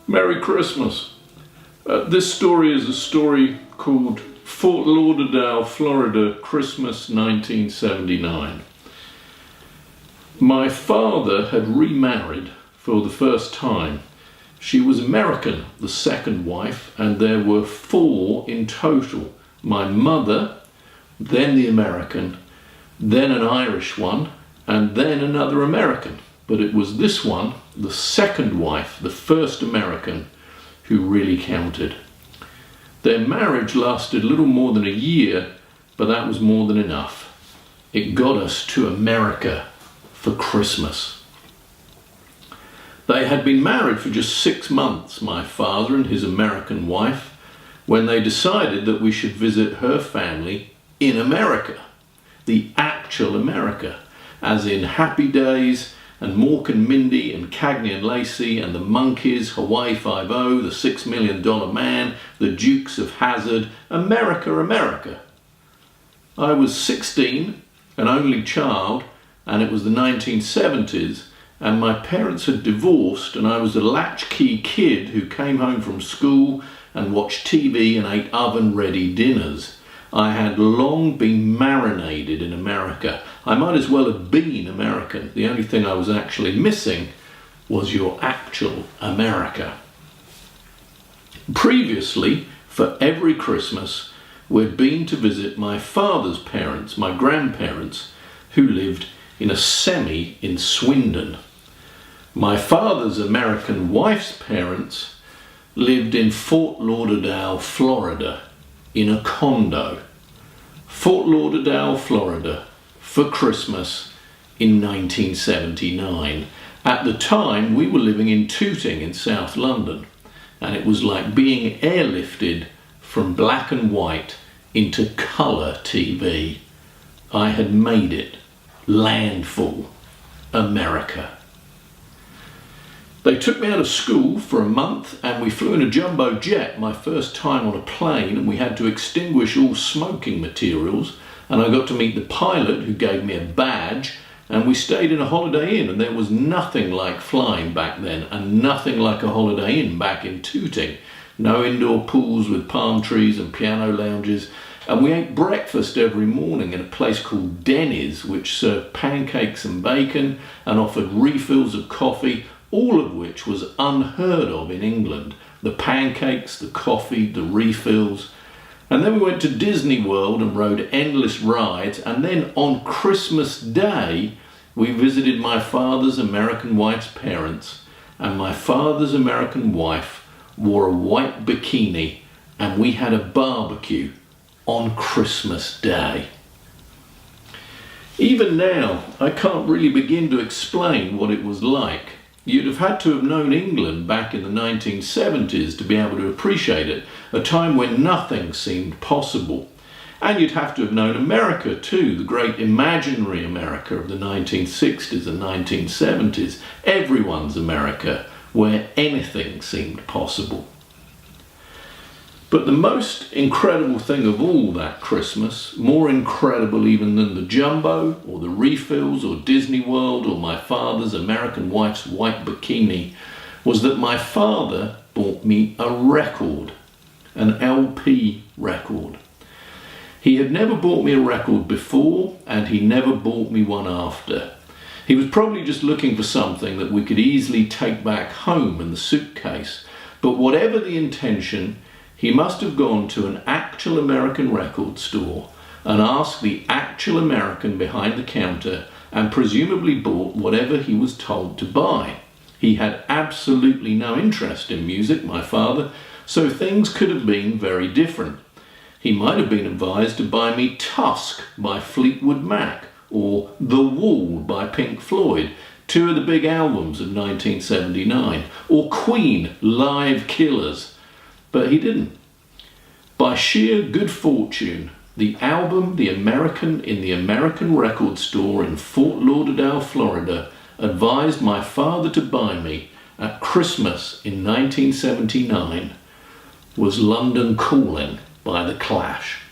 Merry Christmas. This story is a story called Fort Lauderdale, Florida, Christmas 1979. My father had remarried for the first time. She was American, the second wife, and there were 4 in total. My mother, then the American, then an Irish one, and then another American. But it was this one, the second wife, the first American, who really counted. Their marriage lasted little more than a year, but that was more than enough. It got us to America for Christmas. They had been married for just 6 months, my father and his American wife, when they decided that we should visit her family in America, the actual America, as in Happy Days and Mork and Mindy and Cagney and Lacey and the Monkees, Hawaii Five-0, the $6 Million Man, the Dukes of Hazzard, America, America. I was 16, an only child, and it was the 1970s, and my parents had divorced, and I was a latchkey kid who came home from school and watched TV and ate oven-ready dinners. I had long been marinated in America. I might as well have been American. The only thing I was actually missing was your actual America. Previously, for every Christmas, we'd been to visit my father's parents, my grandparents, who lived in a semi in Swindon. My father's American wife's parents lived in Fort Lauderdale, Florida, in a condo. Fort Lauderdale, Florida, for Christmas in 1979. At the time, we were living in Tooting in South London, and it was like being airlifted from black and white into colour TV. I had made it. Landfall. America. They took me out of school for a month and we flew in a jumbo jet, my first time on a plane, and we had to extinguish all smoking materials, and I got to meet the pilot who gave me a badge, and we stayed in a Holiday Inn, and there was nothing like flying back then and nothing like a Holiday Inn back in Tooting. No indoor pools with palm trees and piano lounges, and we ate breakfast every morning in a place called Denny's, which served pancakes and bacon and offered refills of coffee, all of which was unheard of in England. The pancakes, the coffee, the refills. And then we went to Disney World and rode endless rides, and then on Christmas Day we visited my father's American wife's parents, and my father's American wife wore a white bikini and we had a barbecue on Christmas Day. Even now, I can't really begin to explain what it was like. You'd have had to have known England back in the 1970s to be able to appreciate it, a time when nothing seemed possible. And you'd have to have known America too, the great imaginary America of the 1960s and 1970s, everyone's America, where anything seemed possible. But the most incredible thing of all that Christmas, more incredible even than the jumbo or the refills or Disney World or my father's American wife's white bikini, was that my father bought me a record, an LP record. He had never bought me a record before, and he never bought me one after. He was probably just looking for something that we could easily take back home in the suitcase, but whatever the intention, he must have gone to an actual American record store and asked the actual American behind the counter and presumably bought whatever he was told to buy. He had absolutely no interest in music, my father, so things could have been very different. He might have been advised to buy me Tusk by Fleetwood Mac or The Wall by Pink Floyd, 2 of the big albums of 1979, or Queen, Live Killers. But he didn't. By sheer good fortune, the album The American in the American record store in Fort Lauderdale, Florida, advised my father to buy me at Christmas in 1979 was London Calling by The Clash.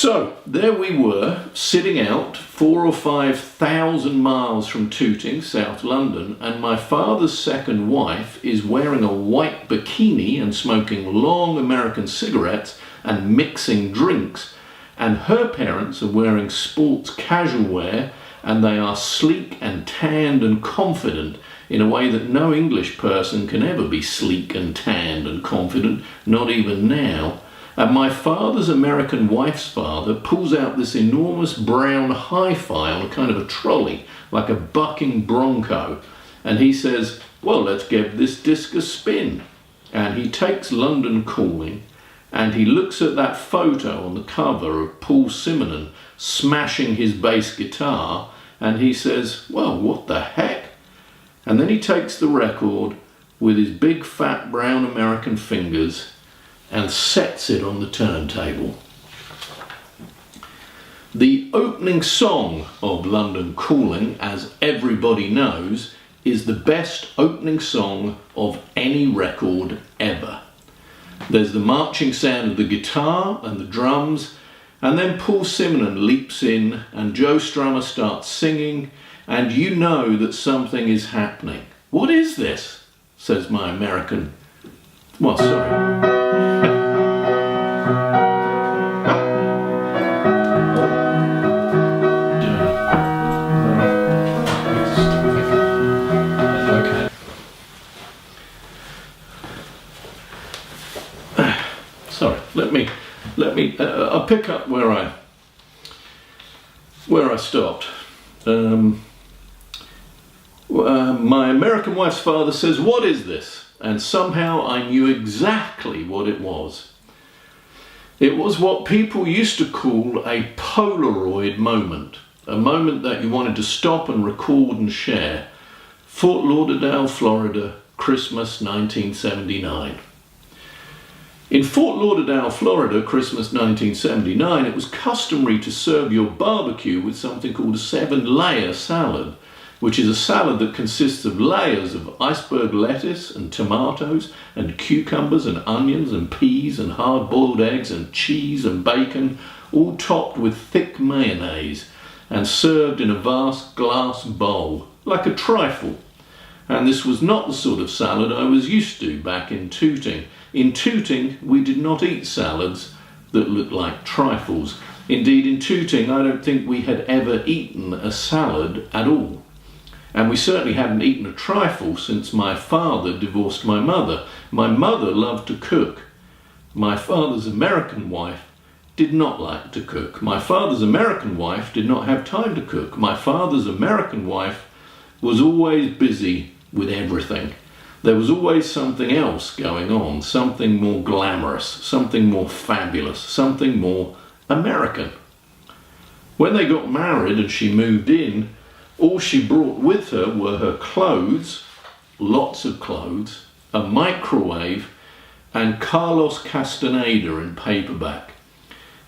So there we were, sitting out 4,000 or 5,000 miles from Tooting, South London, and my father's second wife is wearing a white bikini and smoking long American cigarettes and mixing drinks, and her parents are wearing sports casual wear, and they are sleek and tanned and confident in a way that no English person can ever be sleek and tanned and confident, not even now. And my father's American wife's father pulls out this enormous brown hi-fi on a kind of a trolley, like a bucking bronco. And he says, well, let's give this disc a spin. And he takes London Calling, and he looks at that photo on the cover of Paul Simonon smashing his bass guitar, and he says, well, what the heck? And then he takes the record with his big fat brown American fingers and sets it on the turntable. The opening song of London Calling, as everybody knows, is the best opening song of any record ever. There's the marching sound of the guitar and the drums, and then Paul Simonon leaps in and Joe Strummer starts singing, and you know that something is happening. What is this? Says my American... Well, sorry. Sorry, let me. I'll pick up where I stopped. My American wife's father says, "What is this?" And somehow I knew exactly what it was. It was what people used to call a Polaroid moment, a moment that you wanted to stop and record and share. Fort Lauderdale, Florida, Christmas 1979. In Fort Lauderdale, Florida, Christmas 1979, it was customary to serve your barbecue with something called a 7-layer salad, which is a salad that consists of layers of iceberg lettuce and tomatoes and cucumbers and onions and peas and hard-boiled eggs and cheese and bacon, all topped with thick mayonnaise and served in a vast glass bowl, like a trifle. And this was not the sort of salad I was used to back in Tooting. In Tooting, we did not eat salads that looked like trifles. Indeed, in Tooting, I don't think we had ever eaten a salad at all. And we certainly hadn't eaten a trifle since my father divorced my mother. My mother loved to cook. My father's American wife did not like to cook. My father's American wife did not have time to cook. My father's American wife was always busy with everything. There was always something else going on, something more glamorous, something more fabulous, something more American. When they got married and she moved in, all she brought with her were her clothes, lots of clothes, a microwave, and Carlos Castaneda in paperback.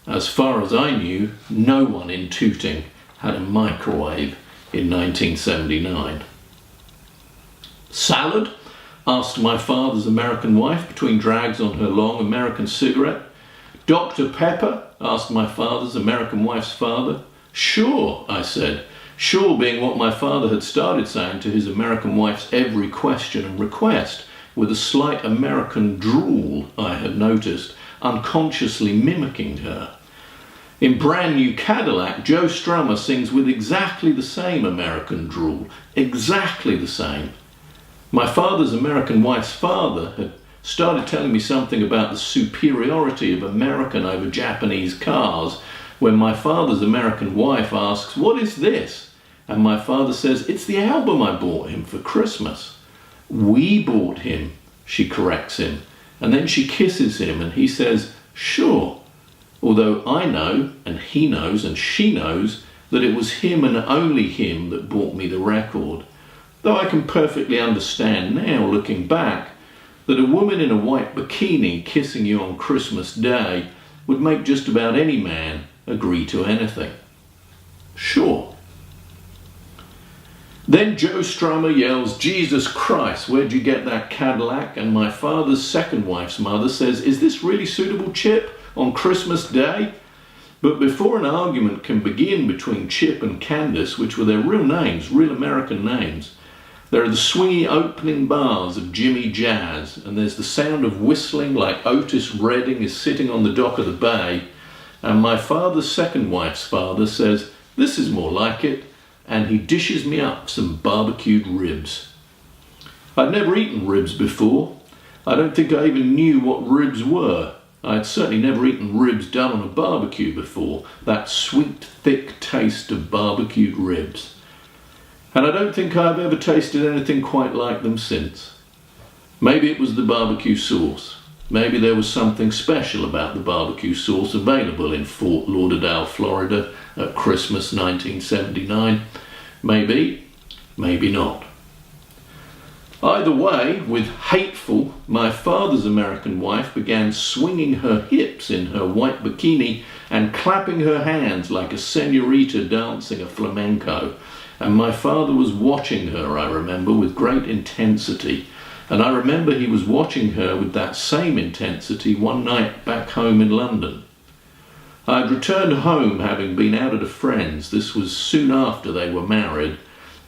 As far as I knew, no one in Tooting had a microwave in 1979. Salad? Asked my father's American wife between drags on her long American cigarette. Dr. Pepper? Asked my father's American wife's father. Sure, I said. Sure being what my father had started saying to his American wife's every question and request, with a slight American drool I had noticed, unconsciously mimicking her. In Brand New Cadillac, Joe Strummer sings with exactly the same American drool, exactly the same. My father's American wife's father had started telling me something about the superiority of American over Japanese cars when my father's American wife asks, "What is this?" And my father says, "It's the album I bought him for Christmas." "We bought him," she corrects him, and then she kisses him and he says, "Sure," although I know, and he knows, and she knows that it was him and only him that bought me the record. Though I can perfectly understand now, looking back, that a woman in a white bikini kissing you on Christmas Day would make just about any man agree to anything. Sure. Then Joe Strummer yells, "Jesus Christ, where'd you get that Cadillac?" And my father's second wife's mother says, "Is this really suitable, Chip, on Christmas Day?" But before an argument can begin between Chip and Candace, which were their real names, real American names, there are the swingy opening bars of Jimmy Jazz, and there's the sound of whistling like Otis Redding is sitting on the dock of the bay, and my father's second wife's father says, "This is more like it," and he dishes me up some barbecued ribs. I'd never eaten ribs before. I don't think I even knew what ribs were. I had certainly never eaten ribs done on a barbecue before, that sweet, thick taste of barbecued ribs. And I don't think I've ever tasted anything quite like them since. Maybe it was the barbecue sauce. Maybe there was something special about the barbecue sauce available in Fort Lauderdale, Florida at Christmas 1979. Maybe, maybe not. Either way, with hateful, my father's American wife began swinging her hips in her white bikini and clapping her hands like a senorita dancing a flamenco. And my father was watching her, I remember, with great intensity. And I remember he was watching her with that same intensity one night back home in London. I'd returned home having been out at a friend's. This was soon after they were married,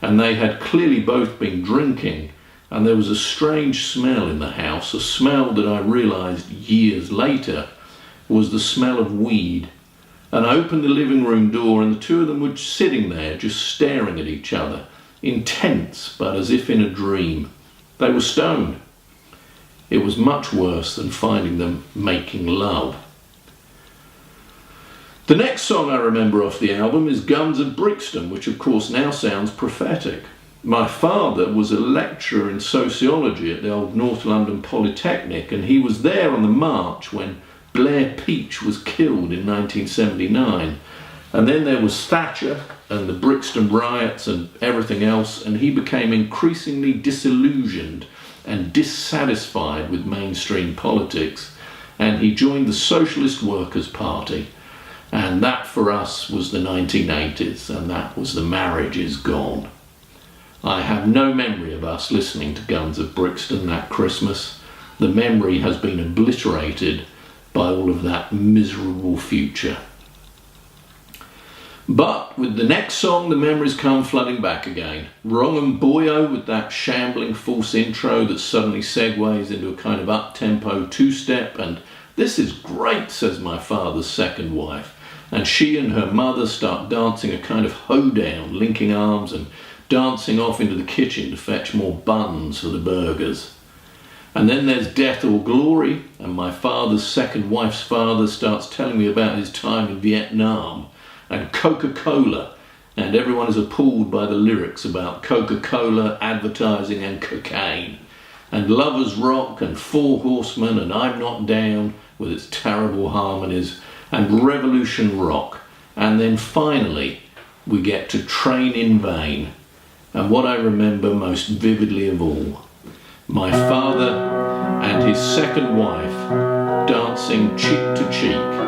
and they had clearly both been drinking. And there was a strange smell in the house, a smell that I realised years later was the smell of weed. And I opened the living room door, and the two of them were sitting there just staring at each other, intense but as if in a dream. They were stoned. It was much worse than finding them making love. The next song I remember off the album is Guns of Brixton, which of course now sounds prophetic. My father was a lecturer in sociology at the old North London Polytechnic, and he was there on the march when Blair Peach was killed in 1979. And then there was Thatcher and the Brixton riots and everything else, and he became increasingly disillusioned and dissatisfied with mainstream politics, and he joined the Socialist Workers' Party. And that for us was the 1980s, and that was the marriage is gone. I have no memory of us listening to Guns of Brixton that Christmas. The memory has been obliterated by all of that miserable future. But with the next song, the memories come flooding back again. Wrong and Boyo with that shambling false intro that suddenly segues into a kind of up-tempo two-step, and "This is great," says my father's second wife. And she and her mother start dancing a kind of hoedown, linking arms and dancing off into the kitchen to fetch more buns for the burgers. And then there's Death or Glory, and my father's second wife's father starts telling me about his time in Vietnam, and Coca-Cola, and everyone is appalled by the lyrics about Coca-Cola, advertising and cocaine, and Lovers Rock and Four Horsemen and I'm Not Down with its terrible harmonies, and Revolution Rock, and then finally we get to Train in Vain. And what I remember most vividly of all, my father and his second wife dancing cheek to cheek